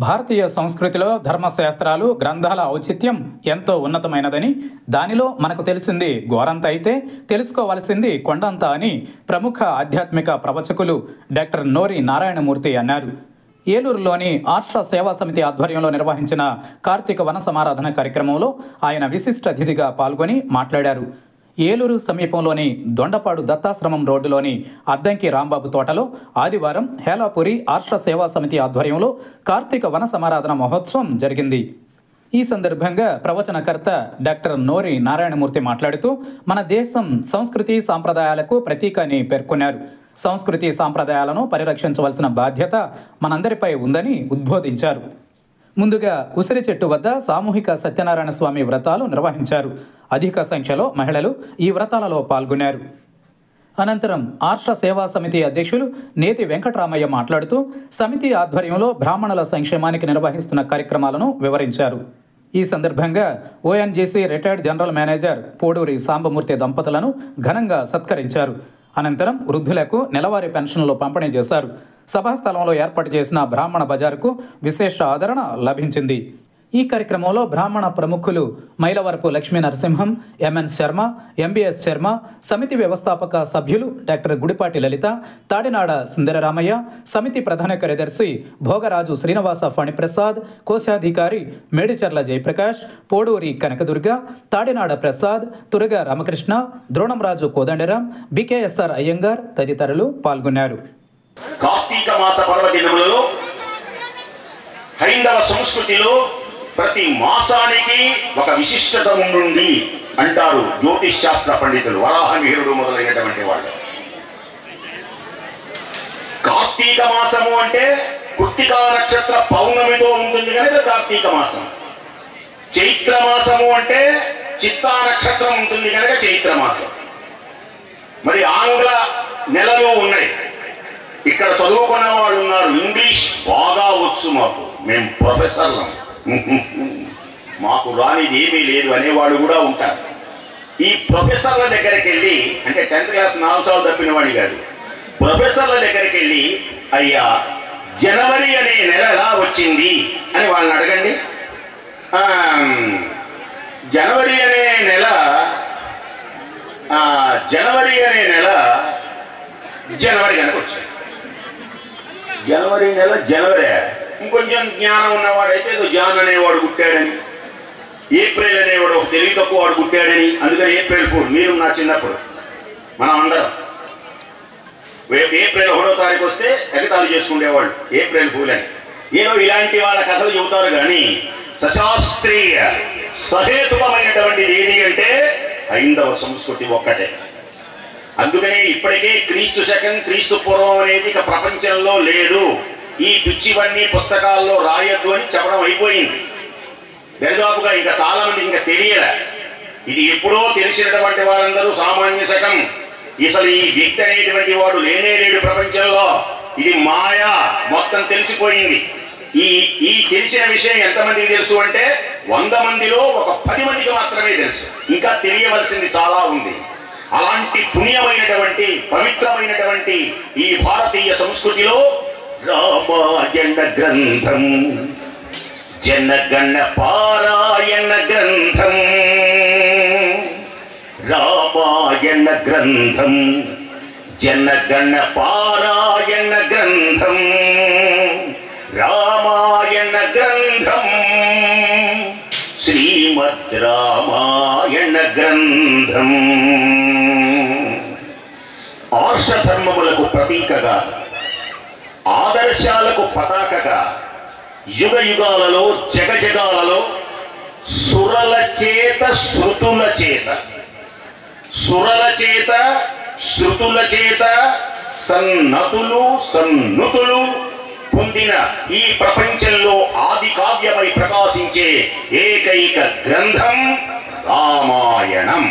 భారతీయ సంస్కృతిలో ధర్మశాస్త్రాలు గ్రంథాల ఔచిత్యం ఎంతో ఉన్నతమైనదని, దానిలో మనకు తెలిసింది గోరంత అయితే తెలుసుకోవాల్సింది కొండంత అని ప్రముఖ ఆధ్యాత్మిక ప్రవచకులు డాక్టర్ నోరి నారాయణమూర్తి అన్నారు. ఏలూరులోని ఆర్ష సేవా సమితి ఆధ్వర్యంలో నిర్వహించిన కార్తీక వన సమారాధన కార్యక్రమంలో ఆయన విశిష్ట అతిథిగా పాల్గొని మాట్లాడారు. ఏలూరు సమీపంలోని దొండపాడు దత్తాశ్రమం రోడ్డులోని అద్దంకి రాంబాబు తోటలో ఆదివారం హేలాపురి ఆర్ష సేవా సమితి ఆధ్వర్యంలో కార్తీక వన సమారాధన మహోత్సవం జరిగింది. ఈ సందర్భంగా ప్రవచనకర్త డాక్టర్ నోరి నారాయణమూర్తి మాట్లాడుతూ మన దేశం సంస్కృతి సాంప్రదాయాలకు ప్రతీక అని పేర్కొన్నారు. సంస్కృతి సాంప్రదాయాలను పరిరక్షించవలసిన బాధ్యత మనందరిపై ఉందని ఉద్బోధించారు. ముందుగా ఉసిరి చెట్టు వద్ద సామూహిక సత్యనారాయణ స్వామి వ్రతాలు నిర్వహించారు. అధిక సంఖ్యలో మహిళలు ఈ వ్రతాలలో పాల్గొన్నారు. అనంతరం ఆర్ష సేవా సమితి అధ్యక్షులు నేతి వెంకటరామయ్య మాట్లాడుతూ సమితి ఆధ్వర్యంలో బ్రాహ్మణుల సంక్షేమానికి నిర్వహిస్తున్న కార్యక్రమాలను వివరించారు. ఈ సందర్భంగా ONGC retired general manager Poduri Sambamurthy దంపతులను ఘనంగా సత్కరించారు. అనంతరం వృద్ధులకు నెలవారీ పెన్షన్లు పంపిణీ చేశారు. సభాస్థలంలో ఏర్పాటు చేసిన బ్రాహ్మణ బజారుకు విశేష ఆదరణ లభించింది. ఈ కార్యక్రమంలో బ్రాహ్మణ ప్రముఖులు మైలవరపు లక్ష్మీ నరసింహం, ఎంఎన్ శర్మ, ఎంబీఎస్ శర్మ, సమితి వ్యవస్థాపక సభ్యులు డాక్టర్ గుడిపాటి లలిత, తాడినాడ సుందరరామయ్య, సమితి ప్రధాన కార్యదర్శి భోగరాజు శ్రీనివాస ఫణిప్రసాద్, కోశాధికారి మేడిచర్ల జయప్రకాష్, పోడూరి కనకదుర్గ, తాడినాడ ప్రసాద్, తురగ రామకృష్ణ, ద్రోణంరాజు కోదండరాం, బికేఎస్ఆర్ అయ్యంగార్ తదితరులు పాల్గొన్నారు. కార్తీక మాస పర్వదినములలో హైందవ సంస్కృతిలో ప్రతి మాసానికి ఒక విశిష్టత ఉండి అంటారు జ్యోతిష్ శాస్త్ర పండితులు, వరాహమిహిరుడు మొదలైనటువంటి వాళ్ళు. కార్తీక మాసము అంటే కృత్తికా నక్షత్ర పౌర్ణమితో ఉంటుంది కనుక కార్తీక మాసం. చైత్ర మాసము అంటే చిత్తా నక్షత్రం ఉంటుంది కనుక చైత్ర మాసం. మరి ఆంగ్ల నెలలు ఉన్నాయి. ఇక్కడ చదువుకున్న వాళ్ళు ఉన్నారు, ఇంగ్లీష్ బాగా వచ్చు మాకు, మేము ప్రొఫెసర్లం, మాకు రానిది ఏమీ లేదు అనేవాడు కూడా ఉంటారు. ఈ ప్రొఫెసర్ల దగ్గరికి వెళ్ళి, అంటే 10th క్లాస్ 4 సార్లు తప్పిన వాడి కాదు, ప్రొఫెసర్ల దగ్గరికి వెళ్ళి అయ్యా జనవరి అనే నెల ఎలా వచ్చింది అని వాళ్ళని అడగండి. జనవరి అనే నెల జనవరి కనుక వచ్చింది. జనవరి నెల జనవరి. ఇంకొంచెం జ్ఞానం ఉన్నవాడైతే ఏదో జాన్ అనేవాడు పుట్టాడని, ఏప్రిల్ అనేవాడు ఒక తెలివి తక్కువ వాడు పుట్టాడని, అందుకని ఏప్రిల్ ఫూల్. మీరు నా చిన్నప్పుడు మనం అందరం ఏప్రిల్ 1వ తారీఖు వస్తే ఎగతాళి చేసుకునేవాళ్ళు ఏప్రిల్ ఫూల్ అని. ఏదో ఇలాంటి వాళ్ళ కథలు చెబుతారు కానీ సశాస్త్రీయ సహేతుకమైనటువంటిది ఏది అంటే హైందవ సంస్కృతి ఒక్కటే. అందుకనే ఇప్పటికే క్రీస్తు శకం క్రీస్తు పూర్వం అనేది ఇక ప్రపంచంలో లేదు. ఈ పిచ్చివన్నీ పుస్తకాల్లో రాయొద్దు అని చెప్పడం అయిపోయింది. దరిదాపుగా ఇంకా చాలా మంది ఇంకా తెలియలే. ఇది ఎప్పుడో తెలిసినటువంటి వాళ్ళందరూ సామాన్య శకం, అసలు ఈ వ్యక్తి అనేటువంటి వాడు లేనే లేడు ప్రపంచంలో, ఇది మాయా, మొత్తం తెలిసిపోయింది. ఈ తెలిసిన విషయం ఎంతమందికి తెలుసు అంటే 100 మందిలో ఒక 10 మందికి మాత్రమే తెలుసు. ఇంకా తెలియవలసింది చాలా ఉంది. అలాంటి పుణ్యమైనటువంటి పవిత్రమైనటువంటి ఈ భారతీయ సంస్కృతిలో రామాయణ గ్రంథం, జనగణ పారాయణ గ్రంథం, రామాయణ గ్రంథం, జనగణ పారాయణ గ్రంథం, రామాయణ గ్రంథం, శ్రీమద్ రామాయణ గ్రంథం. ఆర్షధర్మములకు ప్రతీకగా, ఆదర్శాలకు పతాకగా, యుగ యుగాలలో జగజగాలలో సురల చేత శృతుల చేత, సురల చేత శృతుల చేత సన్నతులు సన్నుతులు పొందిన ఈ ప్రపంచంలో ఆది కావ్యమై ప్రకాశించే ఏకైక గ్రంథం రామాయణం.